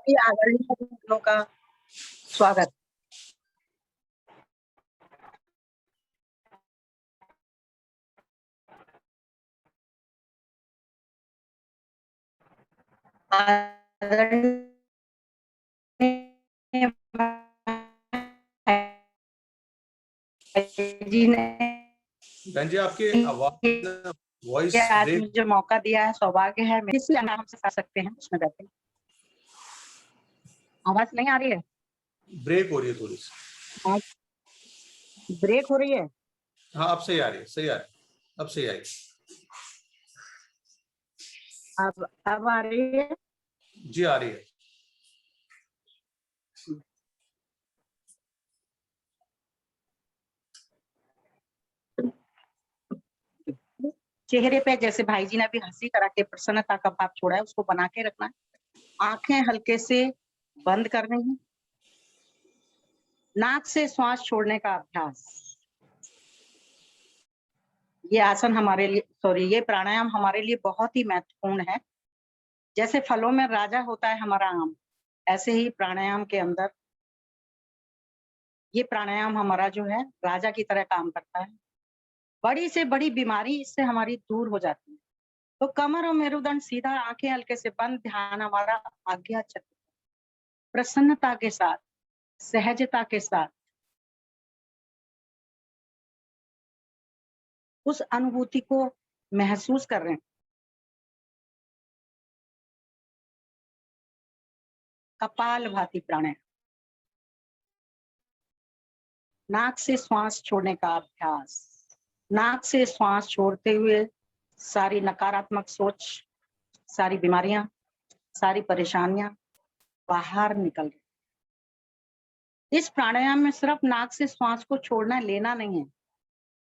सभी आदरणीय लोगों का स्वागत। जी ने बहन जी आपकी आवाज वॉइस आज ब्रेक। मुझे मौका दिया है, सौभाग्य है। किसी नाम से कर सकते हैं, उसमें बैठे। आवाज नहीं आ रही है? ब्रेक हो रही है थोड़ी सी। ब्रेक हो रही है? हाँ अब सही आ रही है, सही आ रही है, अब सही आएगी। अब आ रही है? जी आ रही है। चेहरे पे जैसे भाई जी ने अभी हंसी करा के प्रसन्नता का भाव छोड़ा है, उसको बना के रखना है। आंखें हल्के से बंद करनी है। नाक से श्वास छोड़ने का अभ्यास। ये आसन हमारे लिए ये प्राणायाम हमारे लिए बहुत ही महत्वपूर्ण है। जैसे फलों में राजा होता है हमारा आम, ऐसे ही प्राणायाम के अंदर ये प्राणायाम हमारा जो है राजा की तरह काम करता है। बड़ी से बड़ी बीमारी इससे हमारी दूर हो जाती है। तो कमर और मेरुदंड सीधा, आंखें हल्के से बंद, ध्यान हमारा आज्ञा चक्र, प्रसन्नता के साथ, सहजता के साथ उस अनुभूति को महसूस कर रहे हैं। कपालभाति प्राणायाम। नाक से श्वास छोड़ने का अभ्यास। नाक से श्वास छोड़ते हुए सारी नकारात्मक सोच, सारी बीमारियां, सारी परेशानियां बाहर निकल गई। इस प्राणायाम में सिर्फ नाक से श्वास को छोड़ना लेना नहीं है,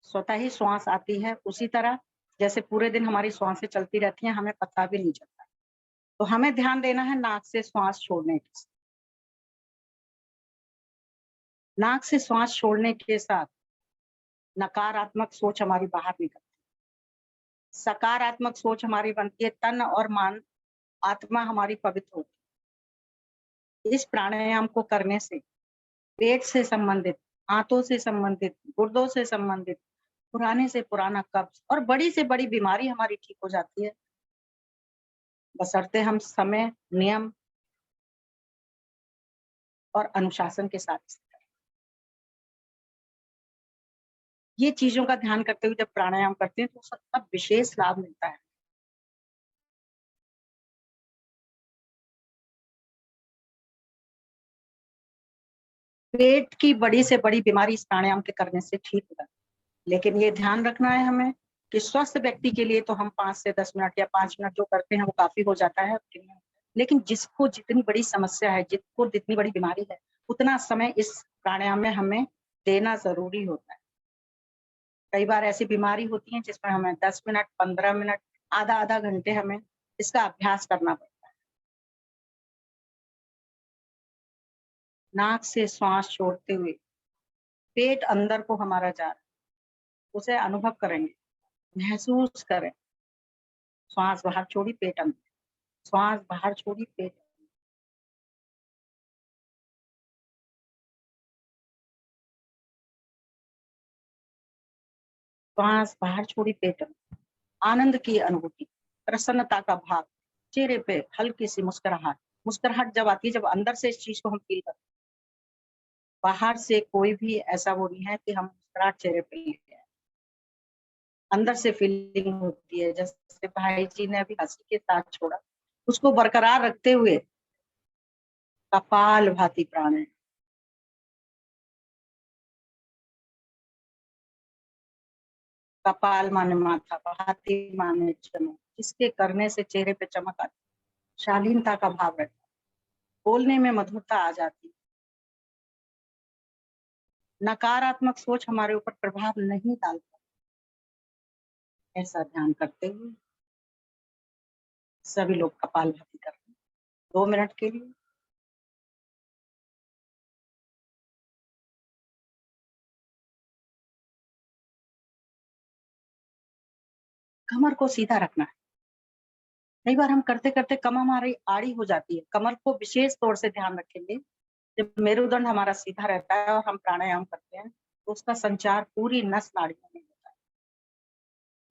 स्वतः ही श्वास आती है। उसी तरह जैसे पूरे दिन हमारी श्वासें चलती रहती हैं, हमें पता भी नहीं चलता। तो हमें ध्यान देना है नाक से श्वास छोड़ने के साथ। नाक से श्वास छोड़ने के साथ नकारात्मक सोच हमारी बाहर निकलती है, सकारात्मक सोच हमारी बनती है, तन और मन, आत्मा हमारी पवित्र होती है। इस प्राणायाम को करने से पेट से संबंधित, हाथों से संबंधित, गुर्दों से संबंधित पुराने से पुराना कब्ज और बड़ी से बड़ी बीमारी हमारी ठीक हो जाती है, बशर्ते हम समय, नियम और अनुशासन के साथ। ये चीजों का ध्यान करते हुए जब प्राणायाम करते हैं तो सबका विशेष लाभ मिलता है। पेट की बड़ी से बड़ी बीमारी इस प्राणायाम के करने से ठीक हो जाती है। लेकिन ये ध्यान रखना है हमें कि स्वस्थ व्यक्ति के लिए तो हम 5 से 10 मिनट या 5 मिनट जो करते हैं वो काफी हो जाता है। लेकिन जिसको जितनी बड़ी समस्या है, जिसको जितनी बड़ी बीमारी है, उतना समय इस प्राणायाम में हमें देना जरूरी होता है। कई बार ऐसी बीमारी होती है जिसमें हमें 10 मिनट, 15 मिनट, आधा आधा घंटे हमें इसका अभ्यास करना पड़ता है। नाक से श्वास छोड़ते हुए पेट अंदर को हमारा जा रहा है, उसे अनुभव करेंगे, महसूस करें। श्वास बाहर छोड़ी, पेट अंदर, श्वास बाहर छोड़ी, पेट, श्वास बाहर छोड़ी, पेट अंदर। आनंद की अनुभूति, प्रसन्नता का भाव, चेहरे पे हल्की सी मुस्कुराहट। मुस्कुराहट जब आती है, जब अंदर से इस चीज को हम फील करते हैं। बाहर से कोई भी ऐसा वो नहीं है कि हम मुस्कुराहट चेहरे पे लेके आए, अंदर से फीलिंग होती है। जैसे भाई जी ने अभी हंसी के साथ छोड़ा, उसको बरकरार रखते हुए कपाल भाती प्राणायाम। कपाल माने माथा, भाती माने चमक, इसके करने से चेहरे पे चमक आती, शालीनता का भाव रहता, बोलने में मधुरता आ जाती, नकारात्मक सोच हमारे ऊपर प्रभाव नहीं डालता। ऐसा ध्यान करते हुए सभी लोग कपालभाति करते हैं 2 मिनट के लिए। कमर को सीधा रखना है, कई बार हम करते करते कमर हमारी आड़ी हो जाती है। कमर को विशेष तौर से ध्यान रखेंगे। जब मेरुदंड हमारा सीधा रहता है और हम प्राणायाम करते हैं तो उसका संचार पूरी नस नाड़ियों में होता है।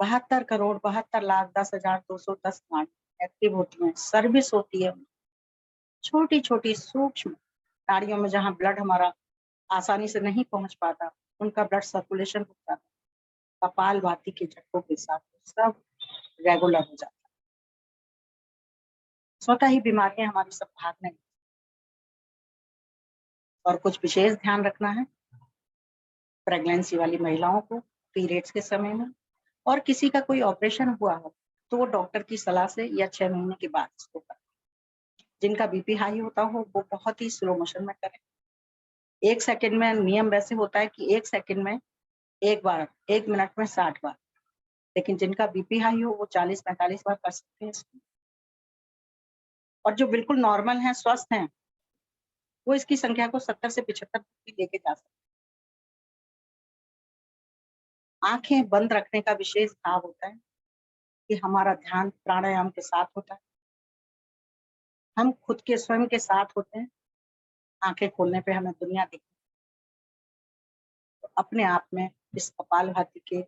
72 करोड़ 72 लाख 10,000 210 नाड़ी एक्टिव होती हैं, सर्विस होती है। छोटी छोटी सूक्ष्म नाड़ियों में जहाँ ब्लड हमारा आसानी से नहीं पहुंच पाता, उनका ब्लड सर्कुलेशन होता है। कपाल भाती के झटकों के साथ सब रेगुलर हो जाता है। स्वतः ही बीमारियां हमारी सब भागने लगती हैं। और कुछ विशेष ध्यान रखना है प्रेगनेंसी वाली महिलाओं को, पीरियड्स के समय में, और किसी का कोई ऑपरेशन हुआ हो तो वो डॉक्टर की सलाह से या 6 महीने के बाद इसको करें। जिनका बीपी हाई होता हो वो बहुत ही स्लो मोशन में करें। 1 सेकंड में, नियम वैसे होता है कि 1 सेकंड में 1 बार, 1 मिनट में 60 बार, लेकिन जिनका बीपी हाई हो वो 40-45 बार कर सकते हैं इसको। और जो बिल्कुल नॉर्मल हैं, स्वस्थ हैं, वो इसकी संख्या को 70 से 75 तक भी लेके जा सकते हैं। आंखें बंद रखने का विशेष भाव होता है कि हमारा ध्यान प्राणायाम के साथ होता है। हम खुद के स्वयं के साथ होते हैं। आंखें खोलने पे हमें दुनिया दिखती है। तो अपने आप में इस कपालभाति के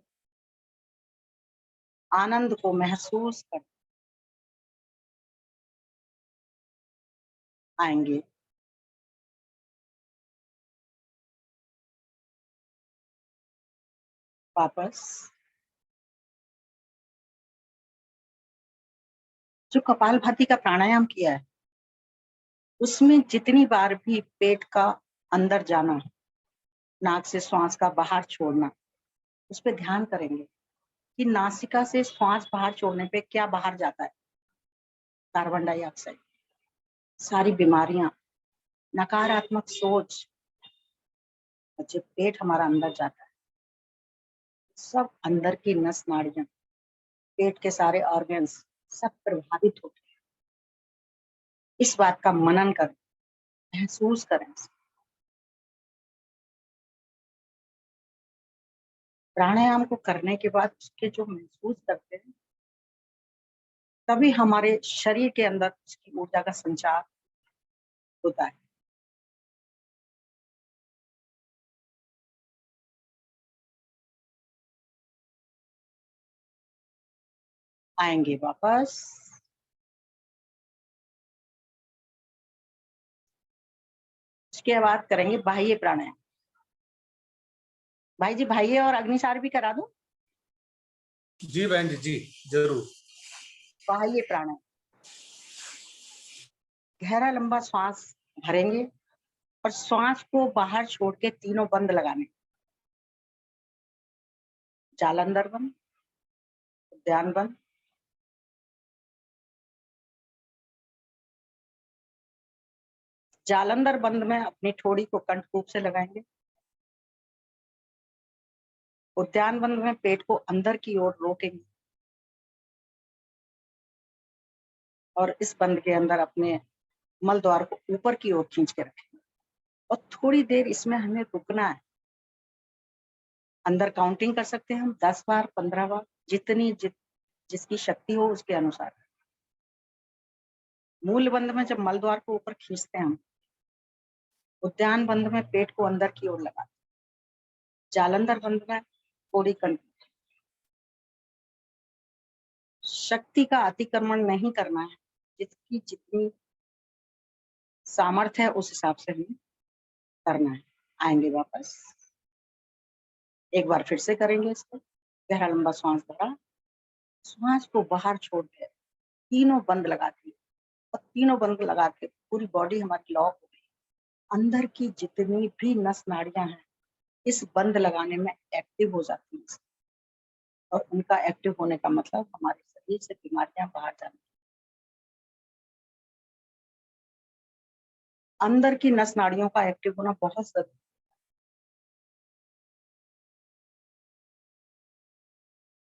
आनंद को महसूस कर आएंगे। वापस जो कपालभाति का प्राणायाम किया है उसमें जितनी बार भी पेट का अंदर जाना, नाक से श्वास का बाहर छोड़ना, उस पर ध्यान करेंगे कि नासिका से श्वास बाहर छोड़ने पे क्या बाहर जाता है। कार्बन डाइऑक्साइड, सारी बीमारियां, नकारात्मक सोच। और जब पेट हमारा अंदर जाता है सब अंदर की नस नाड़ियां, पेट के सारे ऑर्गन्स सब प्रभावित होते हैं। इस बात का मनन करें, महसूस करें। प्राणायाम को करने के बाद उसके जो महसूस करते हैं तभी हमारे शरीर के अंदर उसकी ऊर्जा का संचार होता है। आएंगे वापस। उसके बाद करेंगे बाह्य प्राणायाम। भाई जी, बाह्य और अग्निसार भी करा दूं? जी बहन जी, जरूर। बाह्य प्राणायाम, गहरा लंबा श्वास भरेंगे और श्वास को बाहर छोड़ के तीनों बंद लगाने। जालंधर बंद, उद्यान बंद, जालंधर बंद में अपनी ठोड़ी को कंठकूप से लगाएंगे। उद्यान बंद में पेट को अंदर की ओर रोकेंगे और इस बंद के अंदर अपने मल द्वार को ऊपर की ओर खींच के रखेंगे और थोड़ी देर इसमें हमें रुकना है। अंदर काउंटिंग कर सकते हैं हम 10 बार, 15 बार, जिसकी शक्ति हो उसके अनुसार। मूल बंद में जब मल द्वार को ऊपर खींचते हैं हम, उद्यान बंद में पेट को अंदर की ओर लगाते, जालंधर बंद में थोड़ी कंठ। शक्ति का अतिक्रमण नहीं करना है, जिसकी जितनी सामर्थ्य है उस हिसाब से हमें करना है। आएंगे वापस, एक बार फिर से करेंगे इसको। गहरा लंबा श्वास भरा, श्वास को बाहर छोड़ के तीनों बंद लगा दिए और तीनों बंद लगा के पूरी बॉडी हमारी लॉक हो गई। अंदर की जितनी भी नस नाड़ियां हैं इस बंद लगाने में एक्टिव हो जाती हैं और उनका एक्टिव होने का मतलब हमारे शरीर से बीमारियां बाहर जाना। अंदर की नस नाड़ियों का एक्टिव होना बहुत जरूरी।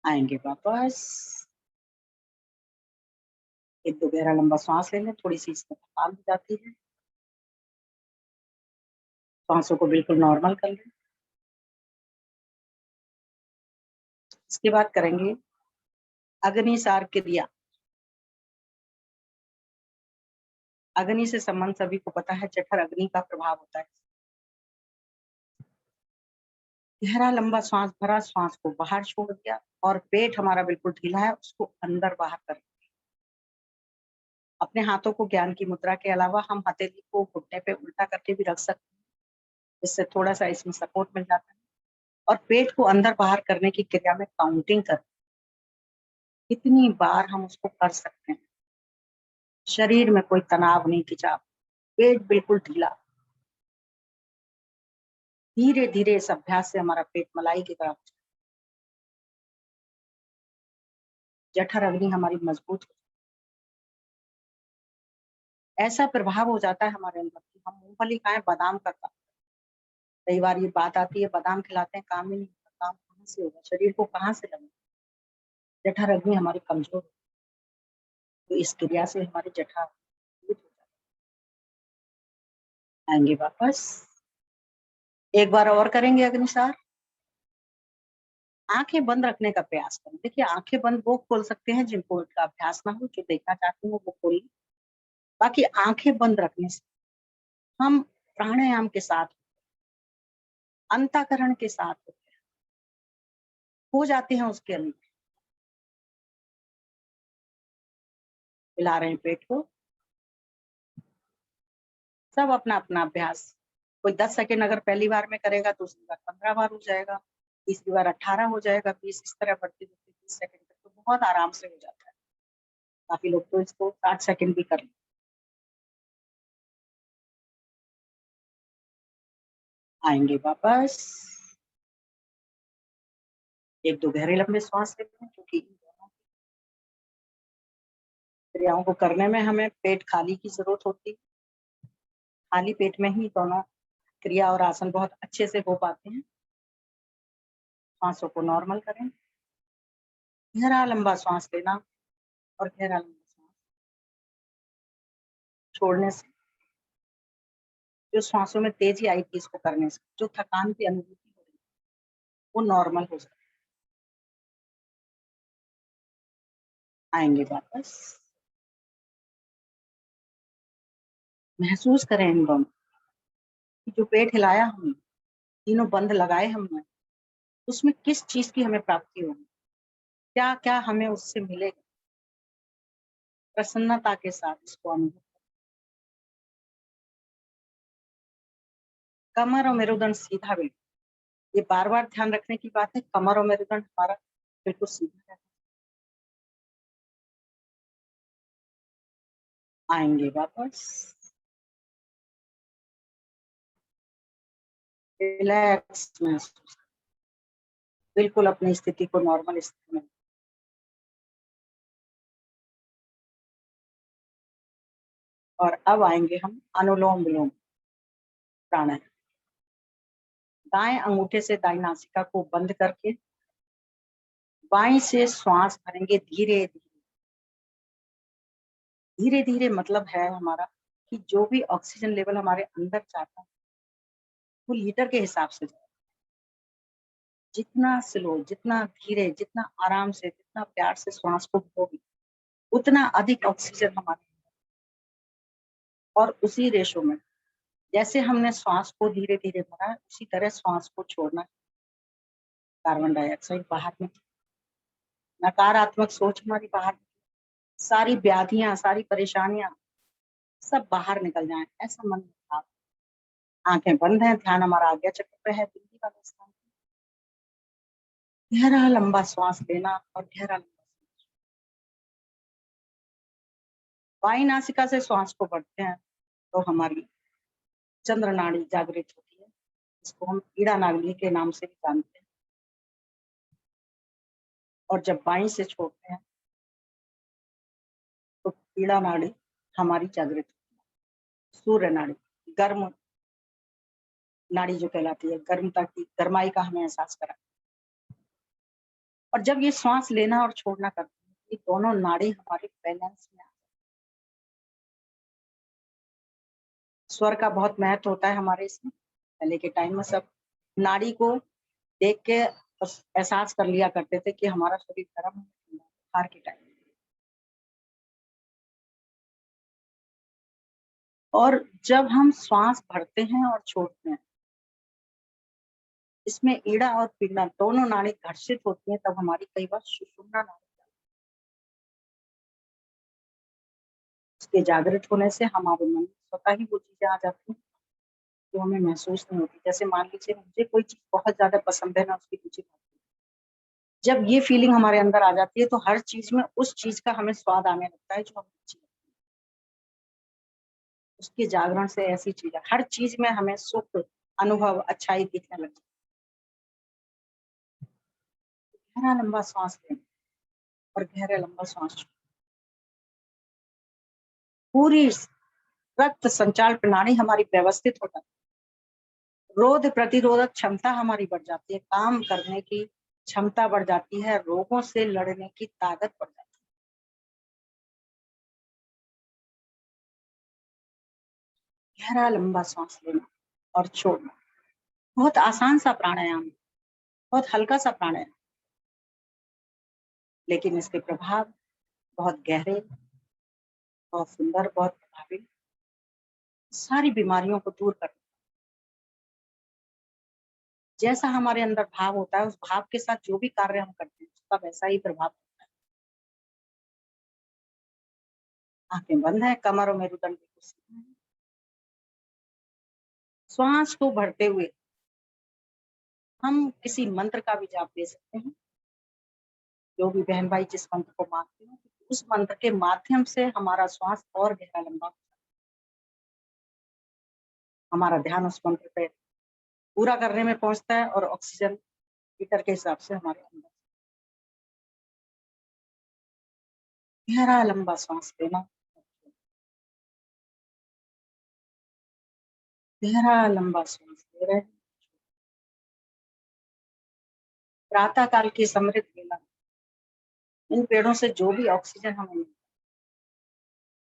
आएंगे वापस, एक दो गहरा लंबा सांस ले लें, थोड़ी सी इसमें थकान हो जाती है। सांसों को बिल्कुल नॉर्मल कर लें। इसके बाद करेंगे अग्निसार क्रिया। अग्नि से संबंध सभी को पता है, जठर अग्नि का प्रभाव होता है। गहरा लंबा श्वास भरा, श्वास को बाहर छोड़ दिया और पेट हमारा बिल्कुल ढीला है, उसको अंदर बाहर कर दिया। अपने हाथों को ज्ञान की मुद्रा के अलावा हम हथेली को घुटने पे उल्टा करके भी रख सकते हैं, इससे थोड़ा सा इसमें सपोर्ट मिल जाता है। और पेट को अंदर बाहर करने की क्रिया में काउंटिंग कर, कितनी बार हम उसको कर सकते हैं। शरीर में कोई तनाव नहीं, खिंचाव, पेट बिल्कुल ढीला। धीरे धीरे इस अभ्यास से हमारा पेट मलाई की तरफ, जठर अग्नि हमारी मजबूत हो, ऐसा प्रभाव हो जाता है हमारे अंदर कि हम मूंगफली खाएं, बादाम का काम। कई बार ये बात आती है, बादाम खिलाते हैं, काम ही नहीं होता। काम कहाँ से होगा, शरीर को कहाँ से लगेगा? जठर अग्नि हमारी कमजोर, तो इस क्रिया से हमारे जठर मजबूत हो जाते हैं। आएंगे वापस, एक बार और करेंगे अग्निसार। आंखें बंद रखने का प्रयास करें। देखिए, आंखें बंद वो खोल सकते हैं जिनको इसका अभ्यास ना हो, जो देखना चाहते हो वो खोलिए। बाकी आंखें बंद रखने से हम प्राणायाम के साथ, अंतःकरण के साथ हो जाते हैं उसके अंदर। हिला रहे हैं पेट को। सब अपना अपना अभ्यास, कोई 10 सेकंड अगर पहली बार में करेगा, दूसरी बार 15 बार हो जाएगा, तीसरी बार 18 हो जाएगा, 20, इस तरह बढ़ती बढ़ती 30 सेकंड तक तो बहुत आराम से हो जाता है। काफी लोग तो इसको 60 सेकंड भी कर लेते। आएंगे वापस, एक दो गहरे लंबे श्वास लेते हैं, क्योंकि इन दोनों क्रियाओं को करने में हमें पेट खाली की जरूरत होती है। खाली पेट में ही दोनों क्रिया और आसन बहुत अच्छे से हो पाते हैं। सांसों को नॉर्मल करें, गहरा लंबा श्वास लेना और गहरा लंबा श्वास छोड़ने से जो श्वासों में तेजी आई थी, इसको करने से जो थकान की अनुभूति हो रही है वो नॉर्मल हो जाए। आएंगे वापस, महसूस करें इन दोनों कि जो पेट हिलाया हमने, तीनों बंद लगाए हमने, उसमें किस चीज की हमें प्राप्ति होगी, क्या क्या हमें उससे मिलेगा। प्रसन्नता के साथ इसको अनुभव। कमर और मेरुदंड सीधा बैठ, ये बार बार ध्यान रखने की बात है। कमर और मेरुदंड हमारा बिल्कुल सीधा रहना। आएंगे वापस, रिलैक्स महसूस, बिल्कुल अपनी स्थिति को नॉर्मल स्थिति में। और अब आएंगे हम अनुलोम विलोम प्राणायाम। दाएं अंगूठे से दाई नासिका को बंद करके बाएं से श्वास भरेंगे धीरे धीरे। धीरे धीरे मतलब है हमारा कि जो भी ऑक्सीजन लेवल हमारे अंदर जाता है वो लीटर के हिसाब से जाए। जितना स्लो, जितना धीरे, जितना आराम से, जितना प्यार से श्वास को भरोगे, उतना अधिक ऑक्सीजन हमारे, और उसी रेशो में जैसे हमने श्वास को धीरे धीरे भरा है, उसी तरह श्वास को छोड़ना है। कार्बन डाइऑक्साइड बाहर में, नकारात्मक सोच हमारी बाहर, सारी व्याधियां, सारी परेशानियां सब बाहर निकल जाएं, ऐसा मन में। आंखें बंद हैं, ध्यान हमारा आज्ञा चक्र पे है, बिंदी वाले स्थान पे। गहरा लंबा श्वास लेना और गहरा लंबा, बाई नासिका से श्वास को भरते हैं तो हमारी चंद्र नाड़ी जागृत होती है, इसको हम ईड़ा नाड़ी के नाम से भी जानते हैं। और जब बाई से छोड़ते हैं तो ईड़ा नाड़ी हमारी जागृत होती है। सूर्य नाड़ी, गर्म नाड़ी जो कहलाती है, गर्मता की गर्माई का हमें एहसास करा। और जब ये श्वास लेना और छोड़ना करते हैं, ये दोनों नाड़ी हमारे बैलेंस में। स्वर का बहुत महत्व होता है हमारे इसमें। पहले के टाइम में सब नाड़ी को देख के बस एहसास कर लिया करते थे कि हमारा शरीर गर्म है, बुखार के टाइम। और जब हम श्वास भरते हैं और छोड़ते हैं, इसमें ईड़ा और पिंगला दोनों नाड़ी घर्षित होती हैं, तब हमारी कई बार सुषुम्ना नाड़ी, उसके जागृत होने से हमारे मन में स्वतः ही वो चीजें आ जाती हैं जो हमें महसूस नहीं होती। जैसे मान लीजिए मुझे कोई चीज बहुत ज्यादा पसंद है ना, उसकी रुचि, जब ये फीलिंग हमारे अंदर आ जाती है तो हर चीज में उस चीज का हमें स्वाद आने लगता है जो हमें अच्छी लगती है। उसके जागरण से ऐसी चीज है, हर चीज में हमें सुख, अनुभव, अच्छाई दिखने लगती है। गहरा लंबा सांस लेना और गहरा लंबा सांस छोड़ना। पूरी रक्त संचार प्रणाली हमारी व्यवस्थित हो जाती है, रोग प्रतिरोधक क्षमता हमारी बढ़ जाती है, काम करने की क्षमता बढ़ जाती है, रोगों से लड़ने की ताकत बढ़ जाती है। गहरा लंबा सांस लेना और छोड़ना बहुत आसान सा प्राणायाम है, बहुत हल्का सा प्राणायाम, लेकिन इसके प्रभाव बहुत गहरे, बहुत सुंदर, बहुत प्रभावी, सारी बीमारियों को दूर कर, जैसा हमारे अंदर भाव होता है उस भाव के साथ जो भी कार्य हम करते हैं उसका वैसा ही प्रभाव होता है। आंखें बंद है, कमर और मेरुदंड को सीधे है। श्वास को भरते हुए हम किसी मंत्र का भी जाप ले सकते हैं, जो भी बहन भाई जिस मंत्र को मानते हो उस मंत्र के माध्यम से हमारा श्वास और गहरा लंबा होता है। हमारा ध्यान उस मंत्र पे पूरा करने में पहुंचता है और ऑक्सीजन लीटर के हिसाब से हमारे अंदर। गहरा लंबा सांस लेना, गहरा लंबा सांस ले रहे हैं। प्रातः काल की समृद्ध बेला, इन पेड़ों से जो भी ऑक्सीजन हमें मिलता है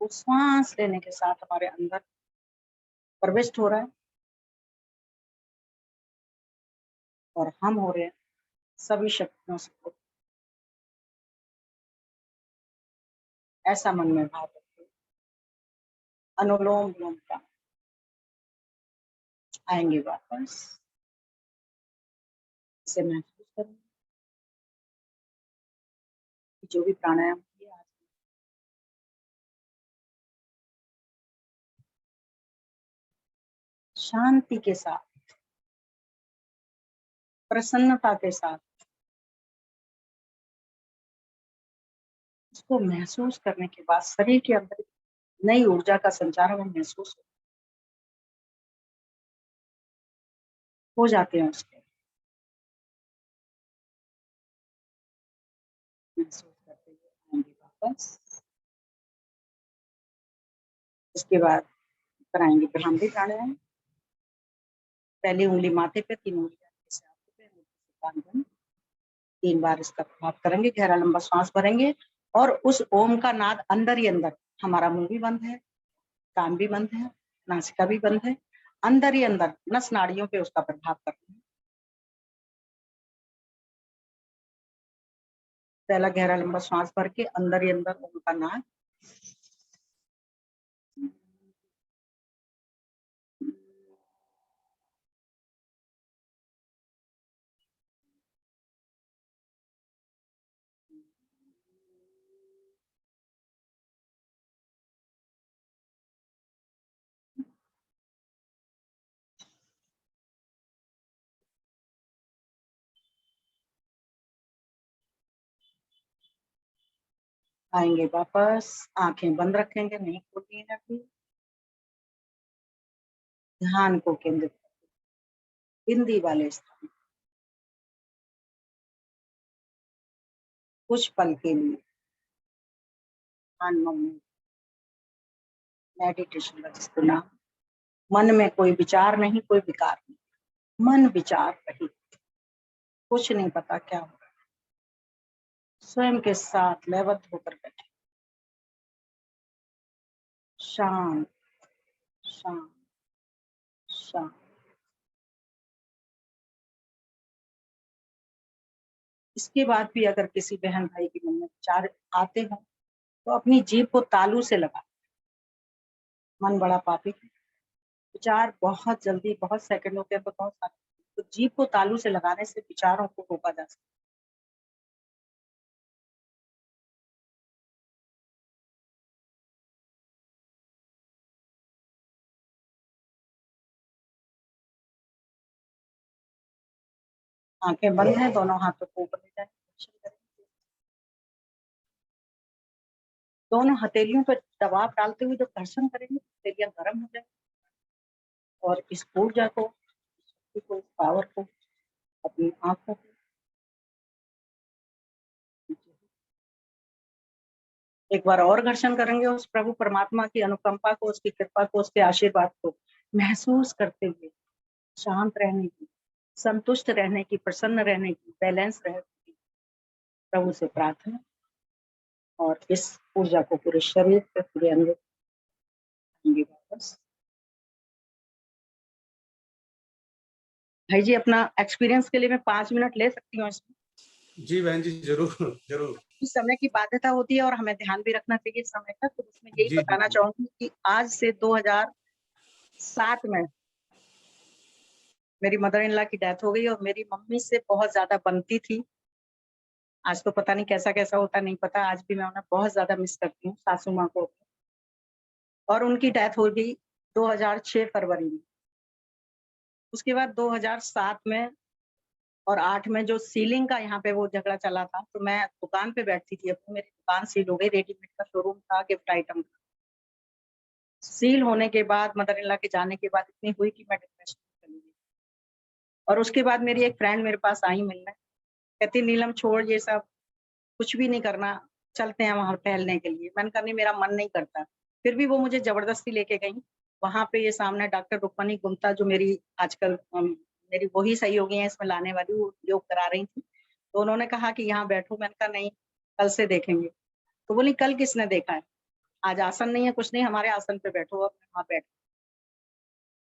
वो श्वास लेने के साथ हमारे अंदर प्रविष्ट हो रहा है और हम हो रहे हैं सभी शक्तियों से। ऐसा मन में भाव रखते अनुलोम विलोम का आएंगे वापस, इसे महसूस करें कि जो भी प्राणायाम किया आज शांति के साथ, प्रसन्नता के साथ उसको महसूस करने के बाद शरीर के अंदर नई ऊर्जा का संचार हमें महसूस हो जाते हैं। उसके महसूस करते हुए आएंगे वापस। इसके बाद कराएंगे ब्राह्मी प्राणायाम। पहली उंगली माथे पे, तीन उंगली से आंखों पे, कान बंद। 3 बार इसका प्रभाव करेंगे, गहरा लंबा श्वास भरेंगे और उस ओम का नाद अंदर ही अंदर, हमारा मुंह भी बंद है, कान भी बंद है, नासिका भी बंद है, अंदर ही अंदर नस नाड़ियों पे उसका प्रभाव करते हैं। पहला गहरा लंबा श्वास भर के अंदर ही अंदर ओम का नाद, आएंगे वापस। आंखें बंद रखेंगे, नहीं खोलनी है अभी। ध्यान को केंद्रित बिंदी वाले स्थान कुछ पल के लिए मेडिटेशन का जिसको नाम, मन में कोई विचार नहीं, कोई विकार नहीं, मन विचार रहित, कुछ नहीं पता क्या हो रहा है, स्वयं के साथ लयबद्ध होकर बैठे, शांत शांत शांत। इसके बाद भी अगर किसी बहन भाई के मन में विचार आते हो तो अपनी जीभ को तालू से लगा, मन बड़ा पापी है। विचार बहुत जल्दी, बहुत सेकंडों के अंदर बहुत सारे, तो जीभ को तालू से लगाने से विचारों को रोका जा सकता है। आंखें बंद हैं, दोनों हाथों को ऊपर ले जाएं, दर्शन करें। दोनों हथेलियों पर दबाव डालते हुए जब दर्शन करेंगे, हथेलियां गर्म हो जाए और इस ऊर्जा को, इस पावर को अपनी आंखों को एक बार और घर्षण करेंगे, उस प्रभु परमात्मा की अनुकंपा को, उसकी कृपा को, उसके आशीर्वाद को महसूस करते हुए शांत रहने की, संतुष्ट रहने की, प्रसन्न रहने की, बैलेंस रहने की प्रभु से प्रार्थना, और इस ऊर्जा को पूरे शरीर पे, पूरे अंग वापस। भाई जी, अपना एक्सपीरियंस के लिए मैं 5 मिनट ले सकती हूँ इसमें? जी बहन जी, जरूर जरूर। इस समय की बाध्यता होती है और हमें ध्यान भी रखना चाहिए समय का, तो उसमें यही जी बताना जी चाहूंगी कि आज से 2007 में मेरी मदर इन लॉ की डेथ हो गई और मेरी मम्मी से बहुत ज्यादा बनती थी। आज तो पता नहीं कैसा कैसा होता, नहीं पता। आज भी मैं उन्हें बहुत ज्यादा मिस करती हूँ, सासू माँ को। और उनकी डेथ हो गई 2006 फरवरी में। उसके बाद 2007 में और 8 में जो सीलिंग का यहाँ पे वो झगड़ा चला था, तो मैं दुकान पे बैठती थी अपनी, मेरी दुकान सील हो गई, रेडीमेड का शोरूम था, गिफ्ट आइटम का। सील होने के बाद, मदर इन लॉ के जाने के बाद इतनी हुई कि मैं डिप्रेशन में चली गई। और उसके बाद मेरी एक फ्रेंड मेरे पास आई मिलने, कहती नीलम छोड़ ये सब, कुछ भी नहीं करना, चलते हैं वहां टहलने के लिए। मैंने कहा नहीं, मेरा मन नहीं करता। फिर भी वो मुझे जबरदस्ती लेके गई। वहां पे ये सामने डॉक्टर रुक्मणी गुप्ता, जो मेरी आजकल मेरी वही सहयोगी है इसमें लाने वाली, वो योग करा रही थी। तो उन्होंने कहा कि यहाँ बैठो। मैंने कहा नहीं, कल से देखेंगे। तो बोली कल किसने देखा है, आज आसन नहीं है, कुछ नहीं, हमारे आसन पे बैठो। और वहां बैठ,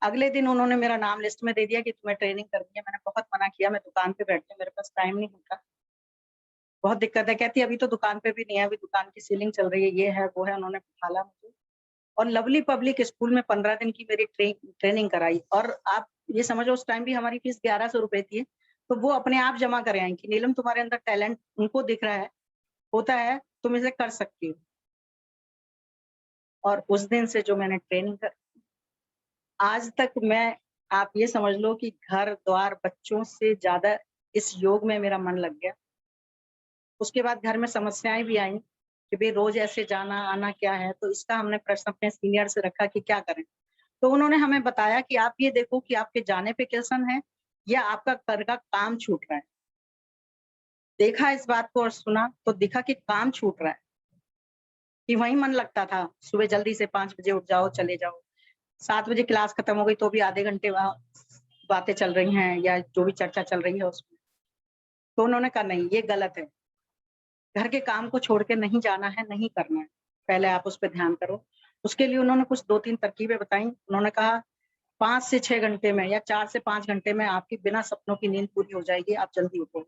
अगले दिन उन्होंने मेरा नाम लिस्ट में दे दिया कि तुम्हें ट्रेनिंग करनी है। मैंने बहुत मना किया, मैं दुकान पे बैठती हूँ, मेरे पास टाइम नहीं होता, बहुत दिक्कत है। कहती अभी तो दुकान पे भी नहीं है, अभी दुकान की सीलिंग चल रही है, ये है वो है। उन्होंने बिठाला मुझे और लवली पब्लिक स्कूल में 15 दिन की मेरी ट्रेनिंग कराई। और आप ये समझो, उस टाइम भी हमारी फीस 1100 रुपए थी। तो वो अपने आप जमा करे आई कि नीलम तुम्हारे अंदर टैलेंट उनको दिख रहा है, होता है, तुम इसे कर सकती हो। और उस दिन से जो मैंने ट्रेनिंग कर, आज तक मैं, आप ये समझ लो कि घर द्वार बच्चों से ज्यादा इस योग में मेरा मन लग गया। उसके बाद घर में समस्याएं भी आई कि भाई रोज ऐसे जाना आना क्या है, तो इसका हमने प्रश्न अपने सीनियर से रखा कि क्या करें। तो उन्होंने हमें बताया कि आप ये देखो कि आपके जाने पे कैसन है या आपका कर का काम छूट रहा है। देखा इस बात को और सुना तो दिखा कि काम छूट रहा है, कि वहीं मन लगता था। सुबह जल्दी से 5 बजे उठ जाओ, चले जाओ, 7 बजे क्लास खत्म हो गई तो भी आधे घंटे वहां बातें चल रही हैं या जो भी चर्चा चल रही है उसमें। तो उन्होंने कहा नहीं, ये गलत है, घर के काम को छोड़ के नहीं जाना है, नहीं करना है, पहले आप उस पर ध्यान करो। उसके लिए उन्होंने कुछ 2-3 तरकीबें बताई। उन्होंने कहा 5 से 6 घंटे में या 4 से 5 घंटे में आपकी बिना सपनों की नींद पूरी हो जाएगी, आप जल्दी उठो।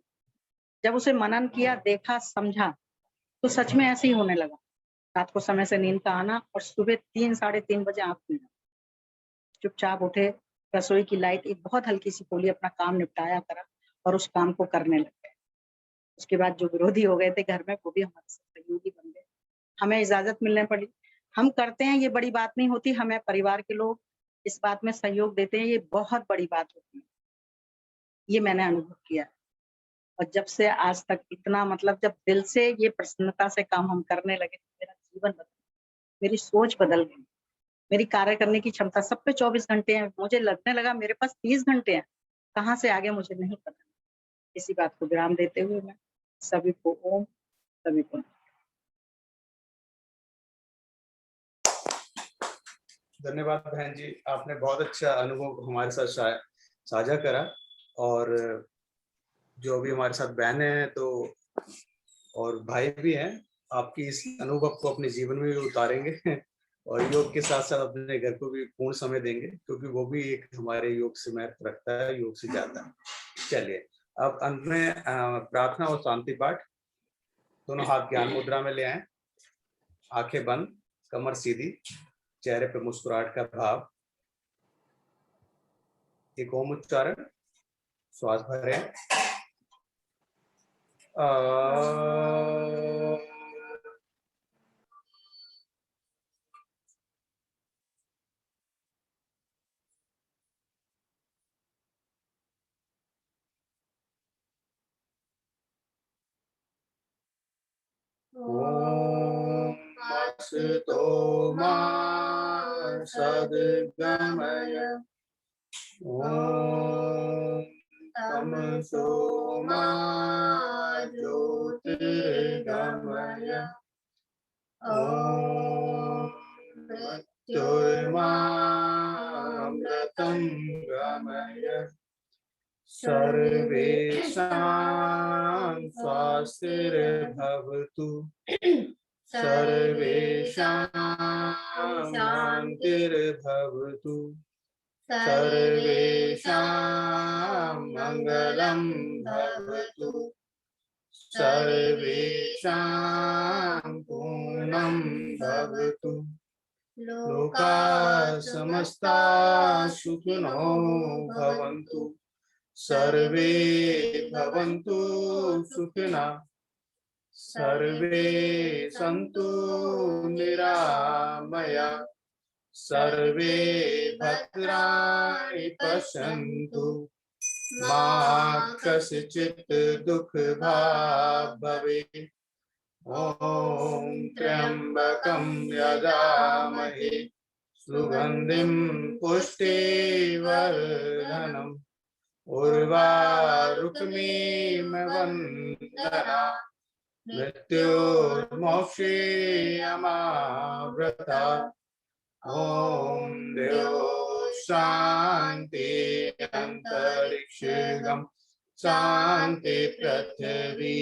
जब उसे मनन किया, देखा, समझा, तो सच में ऐसे ही होने लगा। रात को समय से नींद का आना और सुबह 3 साढ़े 3 बजे आंख खुलना। चुपचाप उठे, रसोई की लाइट एक बहुत हल्की सी खोली, अपना काम निपटाया करा और उस काम को करने लग गए। उसके बाद जो विरोधी हो गए थे घर में, वो भी हमारे सहयोगी बन गए। हमें इजाजत मिलने पड़ी। हम करते हैं, ये बड़ी बात नहीं होती, हमें परिवार के लोग इस बात में सहयोग देते हैं, ये बहुत बड़ी बात होती है। ये मैंने अनुभव किया। और जब से आज तक इतना, मतलब जब दिल से ये प्रसन्नता से काम हम करने लगे, तो मेरा जीवन बदल, मेरी सोच बदल गई, मेरी कार्य करने की क्षमता। सब पे 24 घंटे हैं, मुझे लगने लगा मेरे पास 30 घंटे हैं, कहाँ से आगे मुझे नहीं पता। इसी बात को विराम देते हुए मैं सभी को ओम, सभी को धन्यवाद बहन जी, आपने बहुत अच्छा अनुभव हमारे साथ साझा करा। और जो अभी हमारे साथ बहनें हैं तो और भाई भी हैं, आपकी इस अनुभव को अपने जीवन में भी उतारेंगे और योग के साथ साथ अपने घर को भी पूर्ण समय देंगे, क्योंकि वो भी एक हमारे योग से महत्व रखता है, योग से ज्यादा। चलिए, अब अंत में प्रार्थना और शांति पाठ। दोनों हाथ ज्ञान मुद्रा में ले आए, आंखें बंद, कमर सीधी, चेहरे पे मुस्कुराहट का भाव। एक ओम उच्चारण, श्वास भरें। ओम असतो मा सद्गमय, ओम तमसो मा ज्योतिर्गमय, ओम मृत्युर्मामृतं गमय। सर्वेषां स्वस्तिर्भवतु, सर्वेषां शान्तिर्भवतु, सर्वेषां मङ्गलं भवतु, सर्वेषां पूर्णं भवतु, लोकाः समस्ताः सुखिनो भवन्तु, सर्वे भवन्तु सुखिनः, सर्वे सन्तु निरामया, सर्वे भद्राणि पश्यन्तु, मा कश्चित् दुःखभाग् भवेत्। ॐ त्र्यम्बकं यजामहे सुगन्धिं पुष्टिवर्धनम्, उर्वारुकमेव वन्दना, मृत्युर्मोक्षेयमावृता। ॐ देव शान्ति अन्तरिक्षं शान्ति, पृथिवी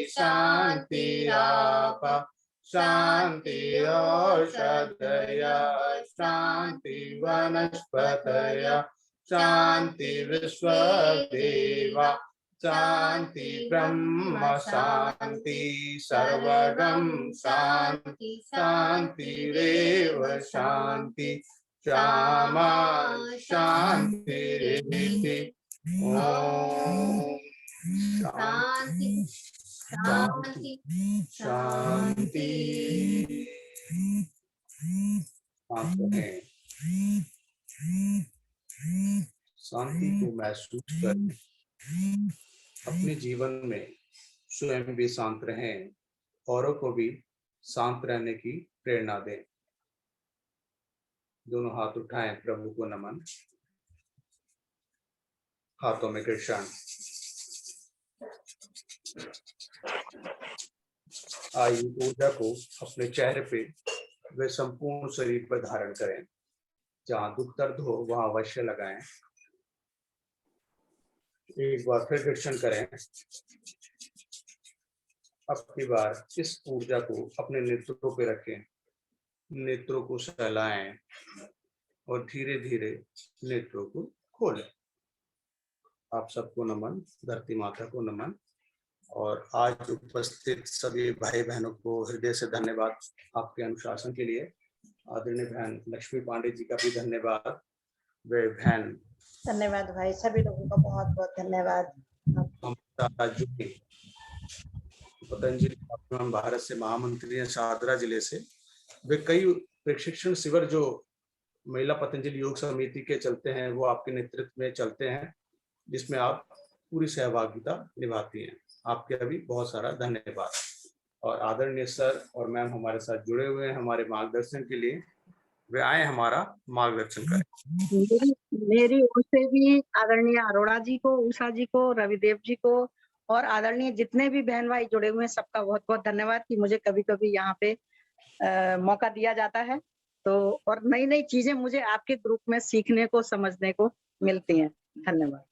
शान्ति, आप शान्ति, औषधयः शान्ति, वनस्पतयः शान्ति, विश्वदेवा शान्ति, ब्रह्म शान्ति, सर्वगं शान्ति, शान्तिरेव शान्ति, श्यामा शान्तिरिति। ओम शांति शांति शांति। शांत रहें, शांति को महसूस करें, अपने जीवन में स्वयं भी शांत रहें, औरों को भी शांत रहने की प्रेरणा दें। दोनों हाथ उठाएं, प्रभु को नमन, हाथों में कृष्ण। आयु ऊर्जा को अपने चेहरे पे वे संपूर्ण शरीर पर धारण करें, जहां दुख दर्द हो वहां अवश्य लगाएं। एक बार फिर दर्शन करें। अब की बार इस ऊर्जा को अपने नेत्रों पे रखें, नेत्रों को सहलाएं और धीरे धीरे नेत्रों को खोलें। आप सबको नमन, धरती माता को नमन, और आज उपस्थित सभी भाई बहनों को हृदय से धन्यवाद आपके अनुशासन के लिए। आदरणीय बहन लक्ष्मी पांडे जी का भी धन्यवाद। वे बहन धन्यवाद भाई, सभी लोगों का बहुत बहुत धन्यवाद। पतंजलि भारत से महामंत्री हैं, शाहदरा जिले से। वे कई प्रशिक्षण शिविर जो महिला पतंजलि योग समिति के चलते हैं वो आपके नेतृत्व में चलते हैं, जिसमें आप पूरी सहभागिता निभाती हैं। आपके अभी बहुत सारा धन्यवाद। और आदरणीय सर और मैम हमारे साथ जुड़े हुए हैं हमारे मार्गदर्शन के लिए। वे आए हमारा मार्गदर्शन करें। मेरी ओर से भी आदरणीय अरोड़ा जी को, उषा जी को, रविदेव जी को और आदरणीय जितने भी बहन भाई जुड़े हुए हैं सबका बहुत बहुत धन्यवाद कि मुझे कभी कभी यहाँ पे मौका दिया जाता है। तो और नई नई चीजें मुझे आपके ग्रुप में सीखने को, समझने को मिलती हैं। धन्यवाद।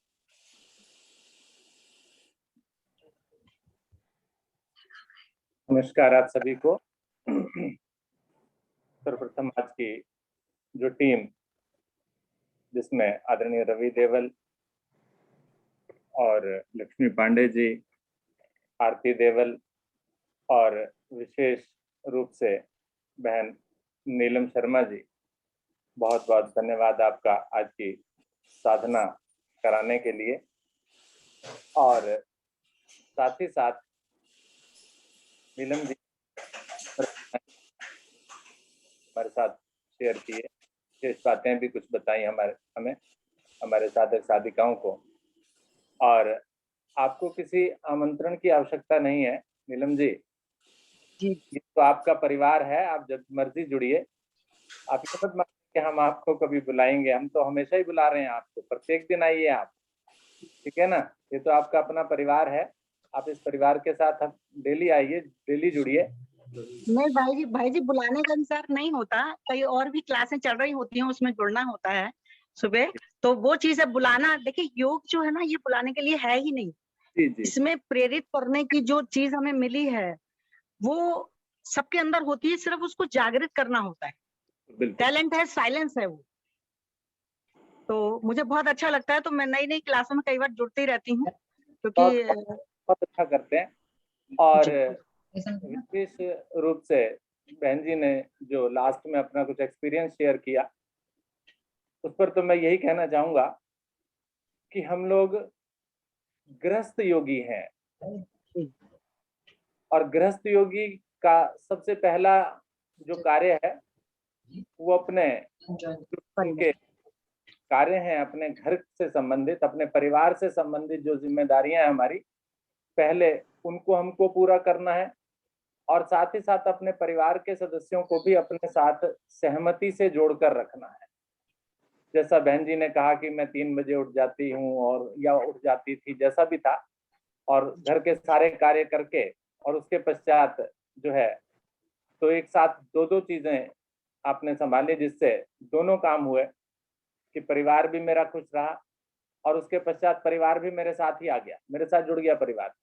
नमस्कार आप सभी को। सर्वप्रथम आज की जो टीम, जिसमें आदरणीय रवि देवल और लक्ष्मी पांडे जी, आरती देवल और विशेष रूप से बहन नीलम शर्मा जी, बहुत बहुत धन्यवाद आपका आज की साधना कराने के लिए। और साथ ही साथ नीलम जी हमारे साथ शेयर किए, शेष बातें भी कुछ बताई हमारे साधक साधिकाओं को। और आपको किसी आमंत्रण की आवश्यकता नहीं है नीलम जी, जी ये तो आपका परिवार है, आप जब मर्जी जुड़िए। आप ये मत मानिए कि हम आपको कभी बुलाएंगे, हम तो हमेशा ही बुला रहे हैं आपको, प्रत्येक दिन आइए आप, ठीक है ना। ये तो आपका अपना परिवार है, आप इस परिवार के साथ हम डेली आइए, डेली जुड़िए। नहीं भाई जी बुलाने का अनुसार नहीं होता, कई और भी क्लासें चल रही होती हैं, उसमें जुड़ना होता है सुबह, तो वो चीज है बुलाना। देखिए योग जो है ना, ये बुलाने के लिए है ही नहीं। जी जी इसमें प्रेरित करने की जो चीज हमें मिली है वो सबके अंदर होती है, सिर्फ उसको जागृत करना होता है। बिल्कुल। टैलेंट है, साइलेंस है वो। तो मुझे बहुत अच्छा लगता है, तो मैं नई नई क्लासों में कई बार जुड़ती रहती हूँ, क्योंकि बहुत अच्छा करते हैं। और जी विशेष रूप से बहन जी ने जो लास्ट में अपना कुछ एक्सपीरियंस शेयर किया, उस पर तो मैं यही कहना चाहूंगा कि हम लोग गृहस्थ योगी हैं, और गृहस्थ योगी का सबसे पहला जो कार्य है वो अपने उनके कार्य हैं, अपने घर से संबंधित, अपने परिवार से संबंधित जो जिम्मेदारियां हैं हमारी, पहले उनको हमको पूरा करना है। और साथ ही साथ अपने परिवार के सदस्यों को भी अपने साथ सहमति से जोड़कर रखना है। जैसा बहन जी ने कहा कि मैं 3 बजे उठ जाती हूँ, और या उठ जाती थी, जैसा भी था, और घर के सारे कार्य करके और उसके पश्चात जो है, तो एक साथ दो दो चीजें आपने संभाली, जिससे दोनों काम हुए कि परिवार भी मेरा खुश रहा और उसके पश्चात परिवार भी मेरे साथ ही आ गया, मेरे साथ जुड़ गया परिवार,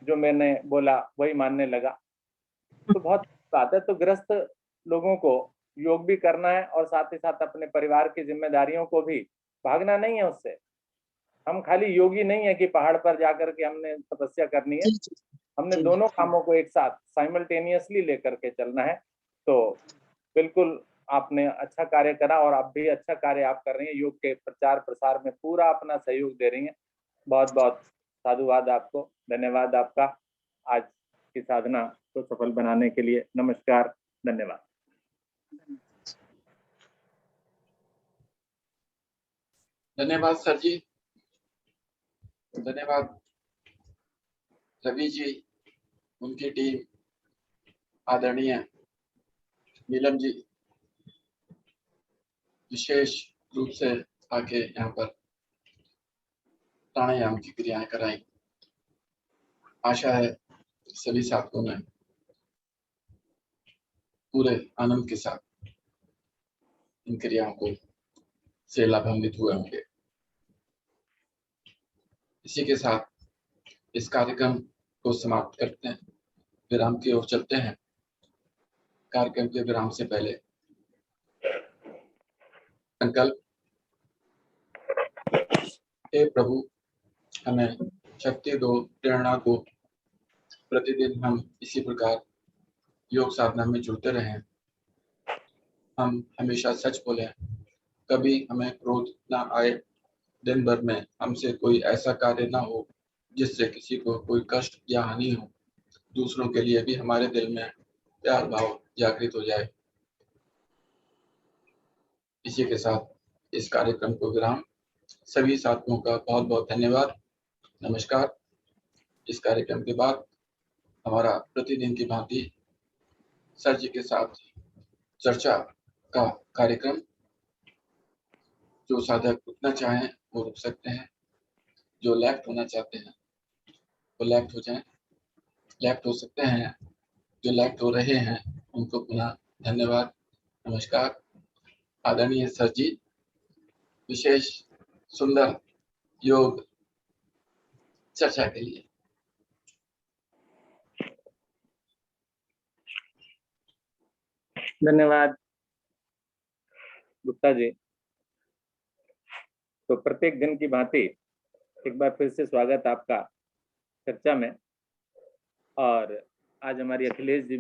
जो मैंने बोला वही मानने लगा। तो बहुत बात है। तो गृहस्थ लोगों को योग भी करना है, और साथ ही साथ अपने परिवार की जिम्मेदारियों को भी, भागना नहीं है उससे। हम खाली योगी नहीं है कि पहाड़ पर जाकर के हमने तपस्या करनी है, हमने दोनों कामों को एक साथ साइमल्टेनियसली लेकर के चलना है। तो बिल्कुल आपने अच्छा कार्य करा, और आप भी अच्छा कार्य आप कर रही हैं, योग के प्रचार प्रसार में पूरा अपना सहयोग दे रही हैं। बहुत बहुत साधुवाद आपको, धन्यवाद आपका आज की साधना को सफल बनाने के लिए। नमस्कार, धन्यवाद। धन्यवाद सर जी, धन्यवाद रवि जी, उनकी टीम, आदरणीय नीलम जी विशेष रूप से आके यहाँ पर प्राणायाम की क्रियाएं कराई। आशा है सभी साथियों ने पूरे आनंद के साथ इन क्रियाओं को से लाभान्वित हुए होंगे। इसी के साथ इस कार्यक्रम को समाप्त करते हैं, विराम की ओर चलते हैं। कार्यक्रम के विराम से पहले संकल्प। हे प्रभु, हमें शक्ति दो, प्रेरणा दो, प्रतिदिन हम इसी प्रकार योग साधना में जुड़ते रहें। हम हमेशा सच बोलें, कभी हमें क्रोध ना आए, दिन भर में हमसे कोई ऐसा कार्य ना हो जिससे किसी को कोई कष्ट या हानि हो, दूसरों के लिए भी हमारे दिल में प्यार भाव जागृत हो जाए। इसी के साथ इस कार्यक्रम को विराम। सभी साथियों का बहुत बहुत धन्यवाद, नमस्कार। इस कार्यक्रम के बाद हमारा प्रतिदिन की भांति सर जी के साथ चर्चा का कार्यक्रम, जो साधक रुकना चाहें वो रुक सकते हैं, जो लेफ्ट होना चाहते हैं वो लेफ्ट हो जाएं, लेफ्ट हो सकते हैं, जो लेफ्ट हो रहे हैं उनको पुनः धन्यवाद, नमस्कार। आदरणीय सर जी विशेष सुंदर योग चर्चा के लिए। धन्यवाद गुप्ता जी। तो प्रत्येक दिन की भांति एक बार फिर से स्वागत आपका चर्चा में। और आज हमारी अखिलेश जी